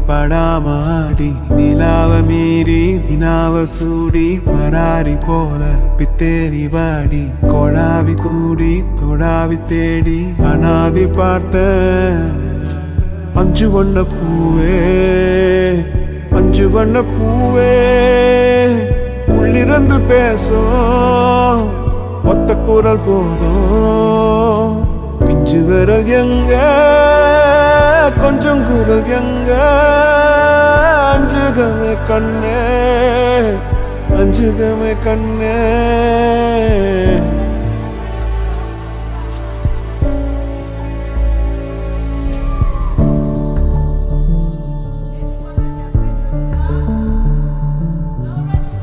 படாமாடி நிலாவ மீறி வினாவ சூடி பராரி போல பித்தேரி வாடி கொழாவி கூடி தொடாவி தேடி அனாதி பார்த்த அஞ்சு வண்ண பூவே அஞ்சு வண்ண பூவே உள்ளிருந்து பேசும் ஒத்த குரல் போதும் பிஞ்சு விரல் எங்க கொஞ்சம் குரல் எங்க அஞ்சுகமே கண்ணே அஞ்சுகமே கண்ணே